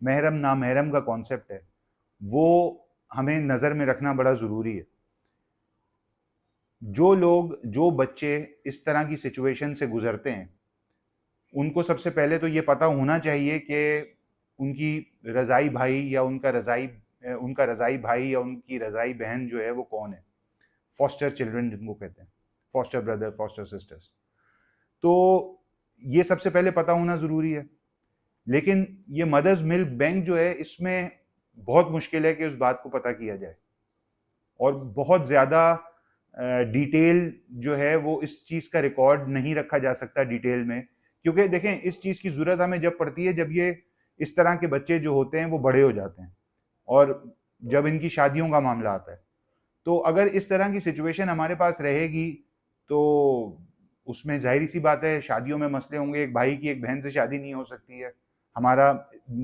محرم نامحرم کا کانسیپٹ ہے وہ ہمیں نظر میں رکھنا بڑا ضروری ہے. جو بچے اس طرح کی سچویشن سے گزرتے ہیں ان کو سب سے پہلے تو یہ پتہ ہونا چاہیے کہ ان کی رضائی بھائی یا ان کا رضائی بھائی یا ان کی رضائی بہن جو ہے وہ کون ہے. فاسٹر چلڈرن جن کو کہتے ہیں, فاسٹر بردر, فاسٹر سسٹرز. تو یہ سب سے پہلے پتہ ہونا ضروری ہے. لیکن یہ مدرز ملک بینک جو ہے اس میں بہت مشکل ہے کہ اس بات کو پتہ کیا جائے, اور بہت زیادہ ڈیٹیل جو ہے وہ اس چیز کا ریکارڈ نہیں رکھا جا سکتا ڈیٹیل میں, کیونکہ دیکھیں اس چیز کی ضرورت ہمیں جب پڑتی ہے جب یہ اس طرح کے بچے جو ہوتے ہیں وہ بڑے ہو جاتے ہیں اور جب ان کی شادیوں کا معاملہ آتا ہے. تو اگر اس طرح کی سچویشن ہمارے پاس رہے گی تو اس میں ظاہری سی بات ہے شادیوں میں مسئلے ہوں گے. ایک بھائی کی ایک بہن سے شادی نہیں ہو سکتی ہے, ہمارا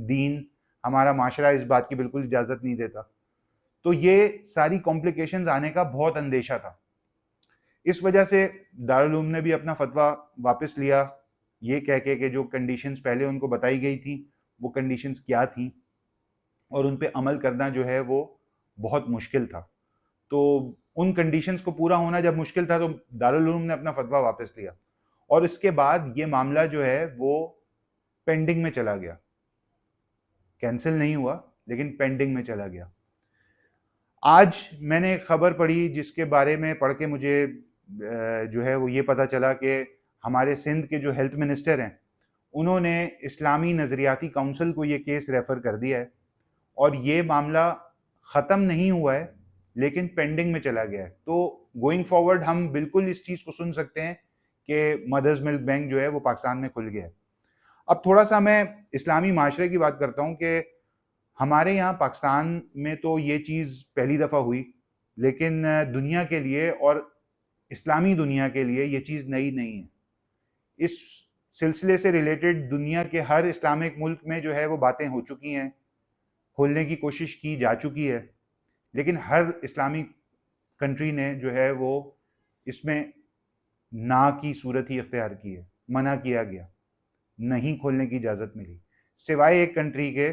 دین, ہمارا معاشرہ اس بات کی بالکل اجازت نہیں دیتا. تو یہ ساری کمپلیکیشنز آنے کا بہت اندیشہ تھا. اس وجہ سے دارالعلوم نے بھی اپنا فتویٰ واپس لیا, یہ کہہ کے کہ جو کنڈیشنز پہلے ان کو بتائی گئی تھیں وہ کنڈیشنز کیا تھیں اور ان پہ عمل کرنا جو ہے وہ بہت مشکل تھا. تو ان کنڈیشنز کو پورا ہونا جب مشکل تھا تو دارالعلوم نے اپنا فتویٰ واپس لیا, اور اس کے بعد یہ معاملہ جو ہے وہ پینڈنگ میں چلا گیا. کینسل نہیں ہوا لیکن پینڈنگ میں چلا گیا. آج میں نے ایک خبر پڑھی جس کے بارے میں پڑھ کے مجھے جو ہے وہ یہ پتہ چلا کہ ہمارے سندھ کے جو ہیلتھ منسٹر ہیں انہوں نے اسلامی نظریاتی کونسل کو یہ کیس ریفر کر دیا ہے, اور یہ معاملہ ختم نہیں ہوا ہے لیکن پینڈنگ میں چلا گیا ہے. تو گوئنگ فارورڈ ہم بالکل اس چیز کو سن سکتے ہیں کہ مدرز ملک بینک جو ہے وہ پاکستان میں کھل گیا ہے. اب تھوڑا سا میں اسلامی معاشرے کی بات کرتا ہوں کہ ہمارے یہاں پاکستان میں تو یہ چیز پہلی دفعہ ہوئی, لیکن دنیا کے لیے اور اسلامی دنیا کے لیے یہ چیز نئی نہیں ہے. اس سلسلے سے ریلیٹڈ دنیا کے ہر اسلامک ملک میں جو ہے وہ باتیں ہو چکی ہیں, کھولنے کی کوشش کی جا چکی ہے, لیکن ہر اسلامی کنٹری نے جو ہے وہ اس میں نا کی صورت ہی اختیار کی ہے, منع کیا گیا, نہیں کھولنے کی اجازت ملی, سوائے ایک کنٹری کے,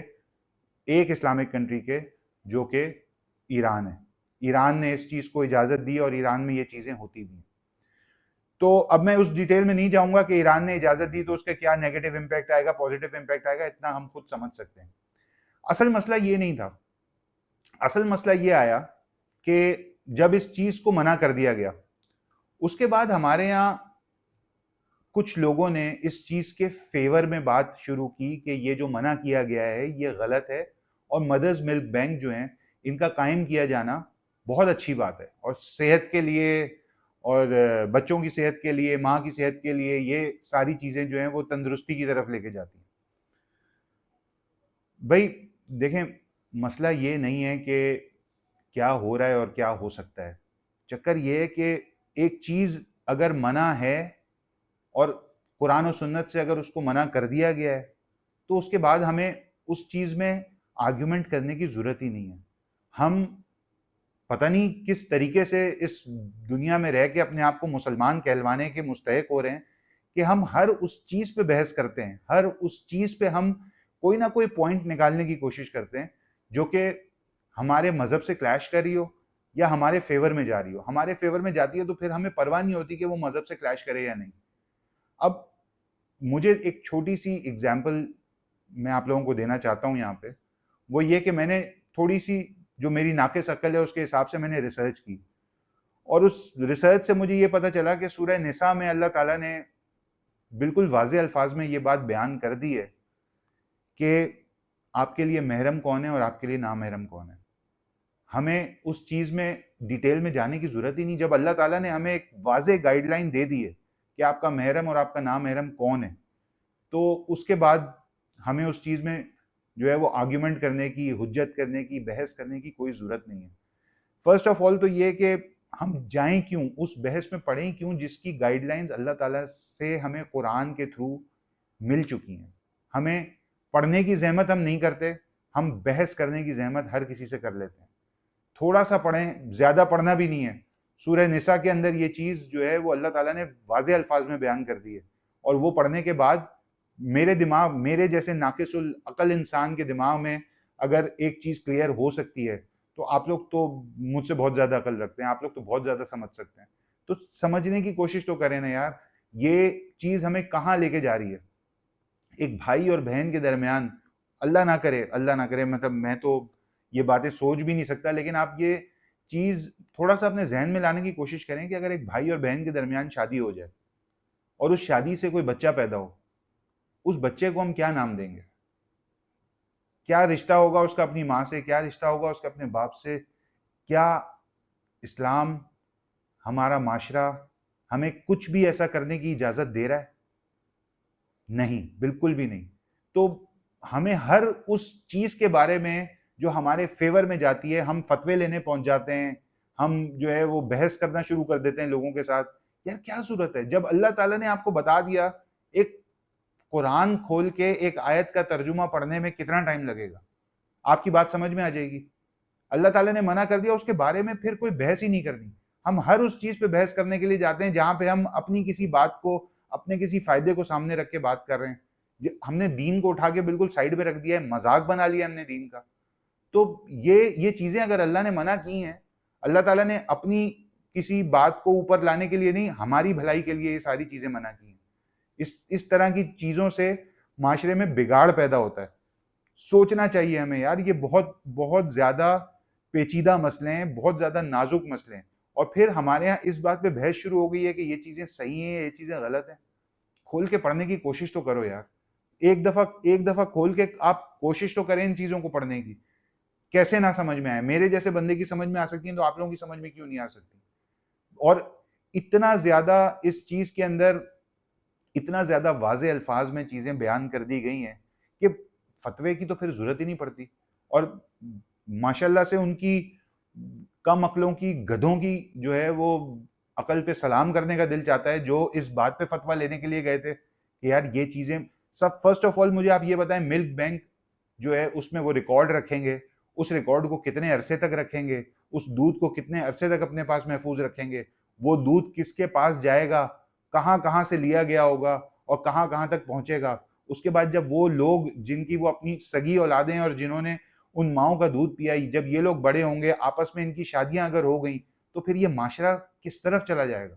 ایک اسلامک کنٹری کے جو کہ ایران ہے. ایران نے اس چیز کو اجازت دی اور ایران میں یہ چیزیں ہوتی بھی ہیں. تو اب میں اس ڈیٹیل میں نہیں جاؤں گا کہ ایران نے اجازت دی تو اس کا کیا نیگیٹو امپیکٹ آئے گا, پازیٹیو امپیکٹ آئے گا, اتنا ہم خود سمجھ سکتے ہیں. اصل مسئلہ یہ نہیں تھا. اصل مسئلہ یہ آیا کہ جب اس چیز کو منع کر دیا گیا اس کے بعد ہمارے یہاں کچھ لوگوں نے اس چیز کے فیور میں بات شروع کی کہ یہ جو منع کیا گیا ہے یہ غلط ہے, اور مدرز ملک بینک جو ہیں ان کا قائم کیا جانا بہت اچھی بات ہے, اور صحت کے لیے اور بچوں کی صحت کے لیے, ماں کی صحت کے لیے یہ ساری چیزیں جو ہیں وہ تندرستی کی طرف لے کے جاتی ہیں. بھائی دیکھیں مسئلہ یہ نہیں ہے کہ کیا ہو رہا ہے اور کیا ہو سکتا ہے, چکر یہ ہے کہ ایک چیز اگر منع ہے اور قرآن و سنت سے اگر اس کو منع کر دیا گیا ہے تو اس کے بعد ہمیں اس چیز میں آرگیومنٹ کرنے کی ضرورت ہی نہیں ہے. ہم پتہ نہیں کس طریقے سے اس دنیا میں رہ کے اپنے آپ کو مسلمان کہلوانے کے مستحق ہو رہے ہیں کہ ہم ہر اس چیز پہ بحث کرتے ہیں, ہر اس چیز پہ ہم کوئی نہ کوئی پوائنٹ نکالنے کی کوشش کرتے ہیں جو کہ ہمارے مذہب سے کلیش کر رہی ہو یا ہمارے فیور میں جا رہی ہو. ہمارے فیور میں جاتی ہے تو پھر ہمیں پرواہ نہیں ہوتی کہ وہ مذہب سے کلیش کرے یا نہیں. اب مجھے ایک چھوٹی سی اگزامپل میں آپ لوگوں کو دینا چاہتا ہوں یہاں پہ, وہ یہ کہ میں نے تھوڑی سی جو میری ناقص عقل ہے اس کے حساب سے میں نے ریسرچ کی, اور اس ریسرچ سے مجھے یہ پتہ چلا کہ سورہ نساء میں اللہ تعالیٰ نے بالکل واضح الفاظ میں یہ بات بیان کر دی ہے کہ آپ کے لیے محرم کون ہے اور آپ کے لیے نامحرم کون ہے. ہمیں اس چیز میں ڈیٹیل میں جانے کی ضرورت ہی نہیں. جب اللہ تعالیٰ نے ہمیں ایک واضح گائیڈ لائن دے دی ہے کہ آپ کا محرم اور آپ کا نامحرم کون ہے, تو اس کے بعد ہمیں اس چیز میں جو ہے وہ آرگیومنٹ کرنے کی, حجت کرنے کی, بحث کرنے کی کوئی ضرورت نہیں ہے. فرسٹ آف آل تو یہ کہ ہم جائیں کیوں, اس بحث میں پڑھیں کیوں جس کی گائیڈ لائنز اللہ تعالیٰ سے ہمیں قرآن کے تھرو مل چکی ہیں. ہمیں پڑھنے کی زحمت ہم نہیں کرتے, ہم بحث کرنے کی زحمت ہر کسی سے کر لیتے ہیں. تھوڑا سا پڑھیں, زیادہ پڑھنا بھی نہیں ہے. سورہ نساء کے اندر یہ چیز جو ہے وہ اللہ تعالیٰ نے واضح الفاظ میں بیان کر دی ہے, اور وہ پڑھنے کے بعد میرے جیسے ناقص العقل انسان کے دماغ میں اگر ایک چیز کلیئر ہو سکتی ہے تو آپ لوگ تو مجھ سے بہت زیادہ عقل رکھتے ہیں، آپ لوگ تو بہت زیادہ سمجھ سکتے ہیں. تو سمجھنے کی کوشش تو کریں نا یار، یہ چیز ہمیں کہاں لے کے جا رہی ہے. ایک بھائی اور بہن کے درمیان، اللہ نہ کرے، مطلب میں تو یہ باتیں سوچ بھی نہیں سکتا، لیکن آپ یہ چیز تھوڑا سا اپنے ذہن میں لانے کی کوشش کریں کہ اگر ایک بھائی اور بہن کے درمیان شادی ہو جائے اور اس شادی سے کوئی بچہ پیدا ہو، اس بچے کو ہم کیا نام دیں گے؟ کیا رشتہ ہوگا اس کا اپنی ماں سے؟ کیا رشتہ ہوگا اس کا اپنے باپ سے؟ کیا اسلام، ہمارا معاشرہ ہمیں کچھ بھی ایسا کرنے کی اجازت دے رہا ہے؟ نہیں، بالکل بھی نہیں. تو ہمیں ہر اس چیز کے بارے میں جو ہمارے فیور میں جاتی ہے ہم فتوے لینے پہنچ جاتے ہیں، ہم جو ہے وہ بحث کرنا شروع کر دیتے ہیں لوگوں کے ساتھ. یار کیا ضرورت ہے جب اللہ تعالیٰ نے آپ کو بتا دیا؟ ایک قرآن کھول کے ایک آیت کا ترجمہ پڑھنے میں کتنا ٹائم لگے گا؟ آپ کی بات سمجھ میں آ جائے گی. اللہ تعالیٰ نے منع کر دیا، اس کے بارے میں پھر کوئی بحث ہی نہیں کرنی. ہم ہر اس چیز پہ بحث کرنے کے لیے جاتے ہیں جہاں پہ ہم اپنی کسی بات کو، اپنے کسی فائدے کو سامنے رکھ کے بات کر رہے ہیں. ہم نے دین کو اٹھا کے بالکل سائڈ پہ رکھ دیا ہے، مذاق بنا لیا ہم نے دین کا. تو یہ چیزیں اگر اللہ نے منع کی ہیں، اللہ تعالیٰ نے اپنی کسی بات کو اوپر لانے کے لیے نہیں، ہماری بھلائی کے لیے یہ ساری چیزیں منع کی ہیں. اس طرح کی چیزوں سے معاشرے میں بگاڑ پیدا ہوتا ہے. سوچنا چاہیے ہمیں یار، یہ بہت بہت زیادہ پیچیدہ مسئلے ہیں، بہت زیادہ نازک مسئلے ہیں. اور پھر ہمارے یہاں اس بات پہ بحث شروع ہو گئی ہے کہ یہ چیزیں صحیح ہیں، یہ چیزیں غلط ہیں. کھول کے پڑھنے کی کوشش تو کرو یار. ایک دفعہ کھول کے آپ کوشش تو کریں ان چیزوں کو پڑھنے کی. کیسے نہ سمجھ میں آئے؟ میرے جیسے بندے کی سمجھ میں آ سکتی ہیں تو آپ لوگوں کی سمجھ میں کیوں نہیں آ سکتی؟ اور اتنا زیادہ اس چیز کے اندر اتنا زیادہ واضح الفاظ میں چیزیں بیان کر دی گئی ہیں کہ فتوے کی تو پھر ضرورت ہی نہیں پڑتی. اور ماشاءاللہ سے ان کی کم عقلوں کی، گدھوں کی جو ہے وہ عقل پہ سلام کرنے کا دل چاہتا ہے، جو اس بات پہ فتویٰ لینے کے لیے گئے تھے کہ یار یہ چیزیں سب. فرسٹ آف آل مجھے آپ یہ بتائیں، ملک بینک جو ہے اس میں وہ ریکارڈ رکھیں گے، اس ریکارڈ کو کتنے عرصے تک رکھیں گے؟ اس دودھ کو کتنے عرصے تک اپنے پاس محفوظ رکھیں گے؟ وہ دودھ کس کے پاس جائے گا؟ کہاں کہاں سے لیا گیا ہوگا اور کہاں کہاں تک پہنچے گا؟ اس کے بعد جب وہ لوگ جن کی وہ اپنی سگی اولادیں اور جنہوں نے ان ماؤں کا دودھ پیا، جب یہ لوگ بڑے ہوں گے، آپس میں ان کی شادیاں اگر ہو گئیں، تو پھر یہ معاشرہ کس طرف چلا جائے گا؟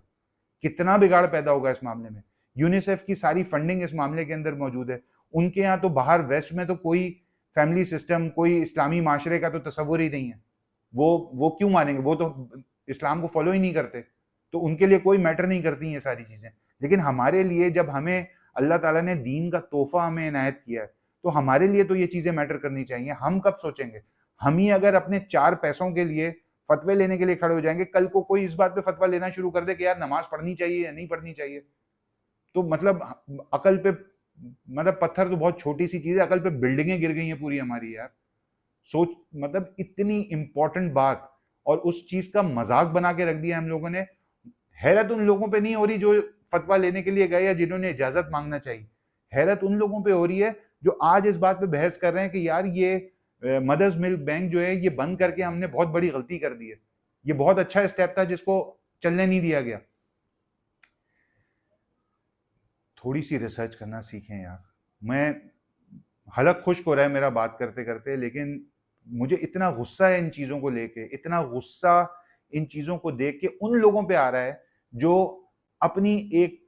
کتنا بگاڑ پیدا ہوگا اس معاملے میں. یونیسیف کی ساری فنڈنگ اس معاملے کے اندر موجود ہے. ان کے یہاں تو باہر ویسٹ میں تو کوئی فیملی سسٹم، کوئی اسلامی معاشرے کا تو تصور ہی نہیں ہے. وہ کیوں مانیں گے؟ وہ تو اسلام کو فالو ہی نہیں کرتے، تو ان کے لیے کوئی میٹر نہیں کرتی یہ ساری چیزیں. لیکن ہمارے لیے جب ہمیں اللہ تعالیٰ نے دین کا تحفہ ہمیں عنایت کیا ہے تو ہمارے لیے تو یہ چیزیں میٹر کرنی چاہیے. ہم کب سوچیں گے؟ ہم ہی اگر اپنے 4 پیسوں کے لیے فتوے لینے کے لیے کھڑے ہو جائیں گے، کل کو کوئی اس بات پہ فتویٰ لینا شروع کر دے کہ یار نماز پڑھنی چاہیے یا نہیں پڑھنی چاہیے، تو مطلب عقل پہ، مطلب پتھر تو بہت چھوٹی سی چیز ہے، عقل پہ بلڈنگیں گر گئی ہیں پوری ہماری یار. سوچ، مطلب اتنی امپورٹنٹ بات اور اس چیز کا مذاق بنا کے رکھ دیا ہم لوگوں نے. حیرت ان لوگوں پہ نہیں ہو رہی جو فتویٰ لینے کے لیے گئے یا جنہوں نے اجازت مانگنا چاہیے. حیرت ان لوگوں پہ ہو رہی ہے جو آج اس بات پہ بحث کر رہے ہیں کہ یار یہ مدرز ملک بینک جو ہے یہ بند کر کے ہم نے بہت بڑی غلطی کر دی ہے، یہ بہت اچھا اسٹیپ تھا جس کو چلنے نہیں دیا گیا. تھوڑی سی ریسرچ کرنا سیکھیں یار. میں حلق خشک ہو رہا ہے میرا بات کرتے کرتے، لیکن مجھے اتنا غصہ ہے ان چیزوں کو لے کے، اتنا غصہ ان چیزوں کو دیکھ کے ان لوگوں پہ آ رہا ہے جو اپنی ایک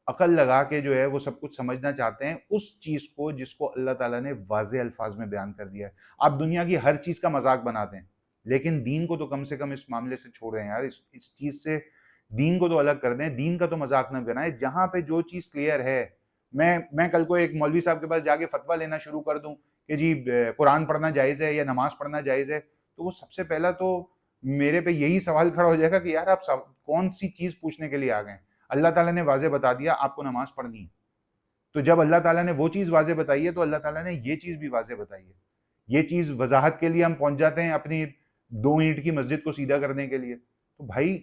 عقل لگا کے جو ہے وہ سب کچھ سمجھنا چاہتے ہیں اس چیز کو جس کو اللہ تعالیٰ نے واضح الفاظ میں بیان کر دیا ہے. آپ دنیا کی ہر چیز کا مذاق بناتے ہیں، لیکن دین کو تو کم سے کم اس معاملے سے چھوڑ رہے ہیں یار. اس چیز سے دین کو تو الگ کر دیں، دین کا تو مذاق نہ بنائیں. جہاں پہ جو چیز کلیئر ہے، میں کل کو ایک مولوی صاحب کے پاس جا کے فتویٰ لینا شروع کر دوں کہ جی قرآن پڑھنا جائز ہے یا نماز پڑھنا جائز ہے، تو وہ سب سے پہلا تو میرے پہ یہی سوال کھڑا ہو جائے گا کہ یار آپ کون سی چیز پوچھنے کے لیے آ گئے ہیں؟ اللہ تعالیٰ نے واضح بتا دیا آپ کو نماز پڑھنی ہے، تو جب اللہ تعالیٰ نے وہ چیز واضح بتائی ہے تو اللہ تعالیٰ نے یہ چیز بھی واضح بتائی ہے. یہ چیز وضاحت کے لیے ہم پہنچ جاتے ہیں اپنی 2 اینٹ کی مسجد کو سیدھا کرنے کے لیے. تو بھائی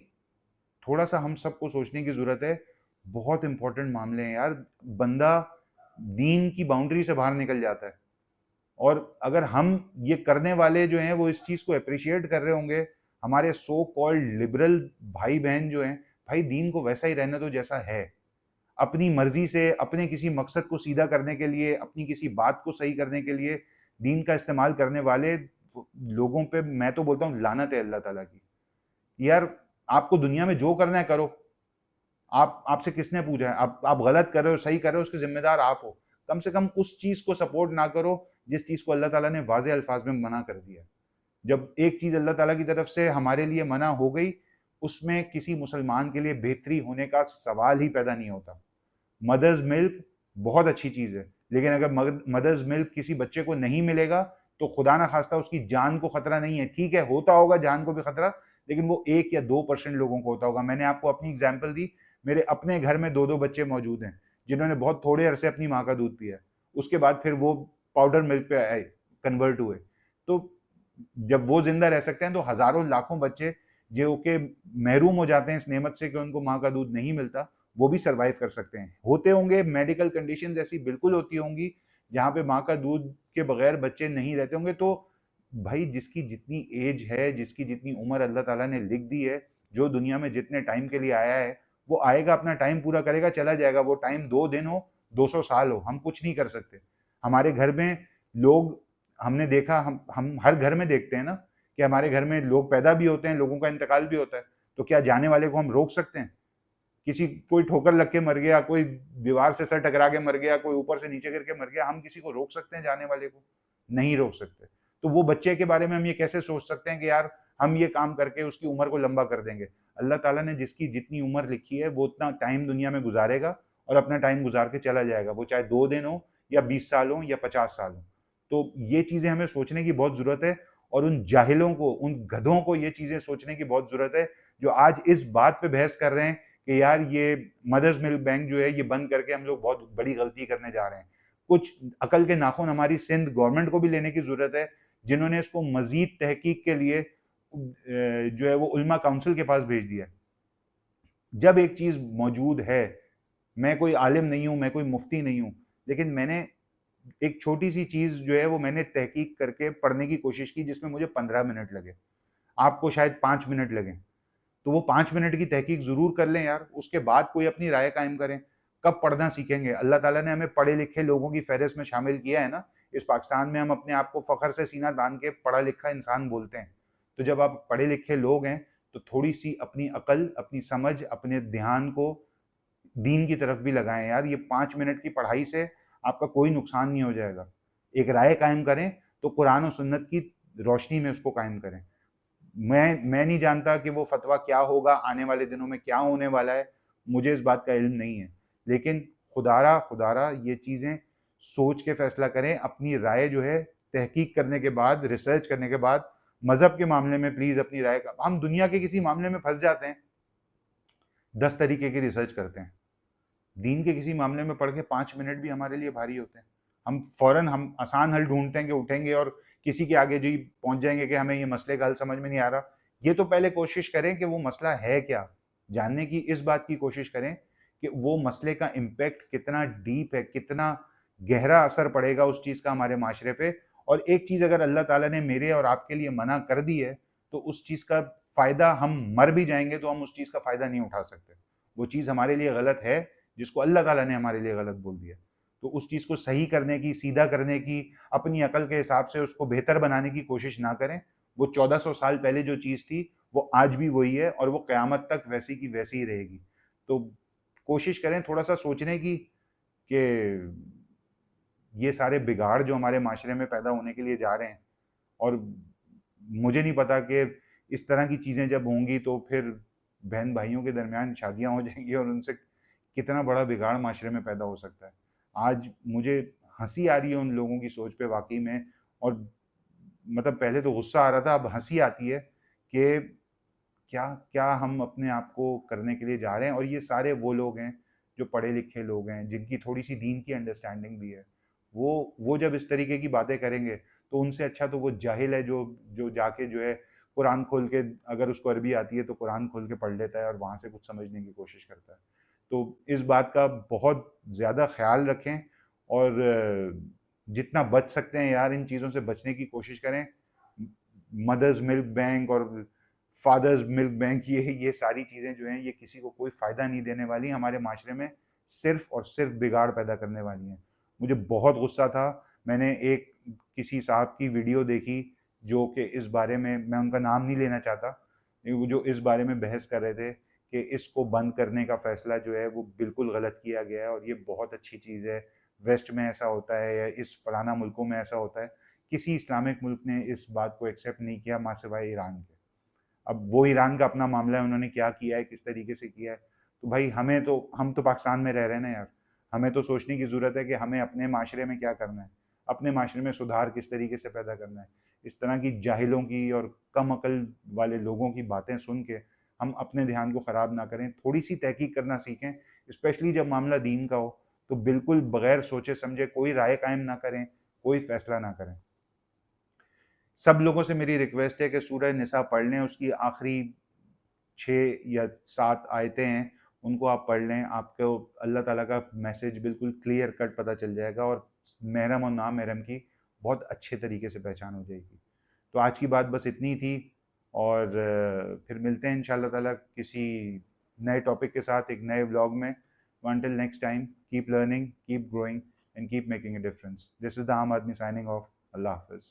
تھوڑا سا ہم سب کو سوچنے کی ضرورت ہے. بہت امپورٹنٹ معاملے ہیں یار. بندہ دین کی باؤنڈری سے باہر نکل جاتا ہے، اور اگر ہم یہ کرنے والے جو ہیں وہ اس چیز کو اپریشیٹ کر رہے ہوں گے، ہمارے سو کالڈ لبرل بھائی بہن جو ہیں، بھائی دین کو ویسا ہی رہنے دو جیسا ہے. اپنی مرضی سے اپنے کسی مقصد کو سیدھا کرنے کے لیے، اپنی کسی بات کو صحیح کرنے کے لیے دین کا استعمال کرنے والے لوگوں پہ میں تو بولتا ہوں لعنت ہے اللہ تعالیٰ کی. یار آپ کو دنیا میں جو کرنا ہے کرو، آپ سے کس نے پوچھا ہے؟ آپ غلط کر رہے ہو صحیح کر رہے ہو اس کے ذمہ دار آپ ہو. کم سے کم اس چیز کو سپورٹ نہ کرو جس چیز کو اللہ تعالیٰ نے واضح الفاظ میں منع کر دیا. جب ایک چیز اللہ تعالیٰ کی طرف سے ہمارے لیے منع ہو گئی، اس میں کسی مسلمان کے لیے بہتری ہونے کا سوال ہی پیدا نہیں ہوتا. مدرز ملک بہت اچھی چیز ہے، لیکن اگر مدرز ملک کسی بچے کو نہیں ملے گا تو خدا نہ خواستہ اس کی جان کو خطرہ نہیں ہے. ٹھیک ہے ہوتا ہوگا جان کو بھی خطرہ، لیکن وہ 1 یا 2% لوگوں کو ہوتا ہوگا. میں نے آپ کو اپنی اگزامپل دی، میرے اپنے گھر میں 2 بچے موجود ہیں جنہوں نے بہت تھوڑے عرصے اپنی ماں کا دودھ پیا، اس کے بعد پھر وہ پاؤڈر ملک پہ آئے، کنورٹ ہوئے. تو جب وہ زندہ رہ سکتے ہیں تو ہزاروں لاکھوں بچے جو کہ محروم ہو جاتے ہیں اس نعمت سے کہ ان کو ماں کا دودھ نہیں ملتا، وہ بھی سروائیو کر سکتے ہیں. ہوتے ہوں گے میڈیکل کنڈیشنز ایسی بالکل ہوتی ہوں گی جہاں پہ ماں کا دودھ کے بغیر بچے نہیں رہتے ہوں گے. تو بھائی جس کی جتنی ایج ہے، جس کی جتنی عمر اللہ تعالیٰ نے لکھ دی ہے، جو دنیا میں جتنے ٹائم کے لیے آیا ہے وہ آئے گا، اپنا ٹائم پورا کرے گا، چلا جائے گا. وہ ٹائم 2 دن ہو 200 سال ہو، ہم کچھ نہیں کر سکتے. ہمارے گھر میں لوگ، ہم نے دیکھا، ہم ہر گھر میں دیکھتے ہیں نا کہ ہمارے گھر میں لوگ پیدا بھی ہوتے ہیں، لوگوں کا انتقال بھی ہوتا ہے. تو کیا جانے والے کو ہم روک سکتے ہیں؟ کوئی ٹھوکر لگ کے مر گیا، کوئی دیوار سے سر ٹکرا کے مر گیا، کوئی اوپر سے نیچے گر کے مر گیا، ہم کسی کو روک سکتے ہیں جانے والے کو؟ نہیں روک سکتے. تو وہ بچے کے بارے میں ہم یہ کیسے سوچ سکتے ہیں کہ یار ہم یہ کام کر کے اس کی عمر کو لمبا کر دیں گے؟ اللہ تعالیٰ نے جس کی جتنی عمر لکھی ہے وہ اتنا ٹائم دنیا میں گزارے گا اور اپنا ٹائم گزار کے چلا جائے گا، وہ چاہے 2 دن ہو یا 20 سال ہوں یا 50 سال ہوں. تو یہ چیزیں ہمیں سوچنے کی بہت ضرورت ہے، اور ان جاہلوں کو، ان گدھوں کو یہ چیزیں سوچنے کی بہت ضرورت ہے جو آج اس بات پہ بحث کر رہے ہیں کہ یار یہ مدرز ملک بینک جو ہے یہ بند کر کے ہم لوگ بہت بڑی غلطی کرنے جا رہے ہیں. کچھ عقل کے ناخن ہماری سندھ گورنمنٹ کو بھی لینے کی ضرورت ہے، جنہوں نے اس کو مزید تحقیق کے لیے جو ہے وہ علماء کاؤنسل کے پاس بھیج دیا. جب ایک چیز موجود ہے، میں کوئی عالم نہیں ہوں، میں کوئی مفتی نہیں ہوں، لیکن میں نے ایک چھوٹی سی چیز جو ہے وہ میں نے تحقیق کر کے پڑھنے کی کوشش کی جس میں مجھے 15 منٹ لگے، آپ کو شاید 5 منٹ لگیں. تو وہ 5 منٹ کی تحقیق ضرور کر لیں یار، اس کے بعد کوئی اپنی رائے قائم کریں. کب پڑھنا سیکھیں گے؟ اللہ تعالیٰ نے ہمیں پڑھے لکھے لوگوں کی فہرست میں شامل کیا ہے نا. اس پاکستان میں ہم اپنے آپ کو فخر سے سینہ تان کے پڑھا لکھا انسان بولتے ہیں. تو جب آپ پڑھے لکھے لوگ ہیں تو تھوڑی سی اپنی عقل، اپنی سمجھ، اپنے دھیان کو دین کی طرف بھی لگائیں یار. یہ 5 منٹ کی پڑھائی سے آپ کا کوئی نقصان نہیں ہو جائے گا. ایک رائے قائم کریں تو قرآن و سنت کی روشنی میں اس کو قائم کریں. میں نہیں جانتا کہ وہ فتویٰ کیا ہوگا، آنے والے دنوں میں کیا ہونے والا ہے، مجھے اس بات کا علم نہیں ہے. لیکن خدارا یہ چیزیں سوچ کے فیصلہ کریں. اپنی رائے جو ہے تحقیق کرنے کے بعد، ریسرچ کرنے کے بعد. مذہب کے معاملے میں پلیز اپنی رائے کا، ہم دنیا کے کسی معاملے میں پھنس جاتے ہیں 10 طریقے کی ریسرچ کرتے ہیں. دین کے کسی معاملے میں پڑھ کے 5 منٹ بھی ہمارے لیے بھاری ہوتے ہیں. ہم فوراً آسان حل ڈھونڈتے ہیں کہ اٹھیں گے اور کسی کے آگے جی پہنچ جائیں گے کہ ہمیں یہ مسئلے کا حل سمجھ میں نہیں آ رہا. یہ تو پہلے کوشش کریں کہ وہ مسئلہ ہے کیا، جاننے کی اس بات کی کوشش کریں کہ وہ مسئلے کا امپیکٹ کتنا ڈیپ ہے، کتنا گہرا اثر پڑے گا اس چیز کا ہمارے معاشرے پہ. اور ایک چیز اگر اللہ تعالیٰ نے میرے اور آپ کے لیے منع کر دی ہے تو اس چیز کا فائدہ، ہم مر بھی جائیں گے تو ہم اس چیز کا فائدہ نہیں اٹھا سکتے. وہ چیز ہمارے لیے غلط ہے جس کو اللہ تعالیٰ نے ہمارے لیے غلط بول دیا. تو اس چیز کو صحیح کرنے کی، سیدھا کرنے کی، اپنی عقل کے حساب سے اس کو بہتر بنانے کی کوشش نہ کریں. وہ 1400 سال پہلے جو چیز تھی وہ آج بھی وہی ہے اور وہ قیامت تک ویسی کی ویسی ہی رہے گی. تو کوشش کریں تھوڑا سا سوچنے کی کہ یہ سارے بگاڑ جو ہمارے معاشرے میں پیدا ہونے کے لیے جا رہے ہیں، اور مجھے نہیں پتا کہ اس طرح کی چیزیں جب ہوں گی تو پھر بہن بھائیوں کے درمیان شادیاں ہو جائیں گی اور ان سے کتنا بڑا بگاڑ معاشرے میں پیدا ہو سکتا ہے. آج مجھے ہنسی آ رہی ہے ان لوگوں کی سوچ پہ واقعی میں، اور مطلب پہلے تو غصہ آ رہا تھا، اب ہنسی آتی ہے کہ کیا کیا ہم اپنے آپ کو کرنے کے لیے جا رہے ہیں. اور یہ سارے وہ لوگ ہیں جو پڑھے لکھے لوگ ہیں، جن کی تھوڑی سی دین کی انڈرسٹینڈنگ بھی ہے. وہ جب اس طریقے کی باتیں کریں گے تو ان سے اچھا تو وہ جاہل ہے جو جا کے جو ہے قرآن کھول کے، اگر اس کو عربی آتی ہے تو قرآن کھول کے پڑھ لیتا ہے اور وہاں سے کچھ سمجھنے کی کوشش کرتا ہے. تو اس بات کا بہت زیادہ خیال رکھیں اور جتنا بچ سکتے ہیں یار ان چیزوں سے بچنے کی کوشش کریں. مدرز ملک بینک اور فادرز ملک بینک، یہ ساری چیزیں جو ہیں یہ کسی کو کوئی فائدہ نہیں دینے والی. ہمارے معاشرے میں صرف اور صرف بگاڑ پیدا کرنے والی ہیں. مجھے بہت غصہ تھا. میں نے ایک کسی صاحب کی ویڈیو دیکھی جو کہ اس بارے میں ان کا نام نہیں لینا چاہتا, وہ جو اس بارے میں بحث کر رہے تھے کہ اس کو بند کرنے کا فیصلہ جو ہے وہ بالکل غلط کیا گیا ہے اور یہ بہت اچھی چیز ہے. ویسٹ میں ایسا ہوتا ہے یا اس فلانا ملکوں میں ایسا ہوتا ہے. کسی اسلامک ملک نے اس بات کو ایکسیپٹ نہیں کیا ماں سوائے ایران کے. اب وہ ایران کا اپنا معاملہ ہے, انہوں نے کیا کیا ہے, کس طریقے سے کیا ہے. تو بھائی ہم تو پاکستان میں رہ رہے ہیں نا یار, ہمیں تو سوچنے کی ضرورت ہے کہ ہمیں اپنے معاشرے میں کیا کرنا ہے, اپنے معاشرے میں سدھار کس طریقے سے پیدا کرنا ہے. اس طرح کی جاہلوں کی اور کم عقل والے لوگوں کی باتیں سن کے ہم اپنے دھیان کو خراب نہ کریں, تھوڑی سی تحقیق کرنا سیکھیں, اسپیشلی جب معاملہ دین کا ہو تو بالکل بغیر سوچے سمجھے کوئی رائے قائم نہ کریں, کوئی فیصلہ نہ کریں. سب لوگوں سے میری ریکویسٹ ہے کہ سورہ نساء پڑھ لیں, اس کی آخری 6 یا 7 آیتیں ہیں, ان کو آپ پڑھ لیں. آپ کو اللہ تعالیٰ کا میسیج بالکل کلیئر کٹ پتہ چل جائے گا اور محرم اور نامحرم کی بہت اچھے طریقے سے پہچان ہو جائے گی. تو آج کی بات بس اتنی تھی, اور پھر ملتے ہیں انشاءاللہ تعالیٰ کسی نئے ٹاپک کے ساتھ ایک نئے ولاگ میں. Until next time, keep learning, keep growing and keep making a difference. This is the Aam Aadmi signing off. Allah Hafiz.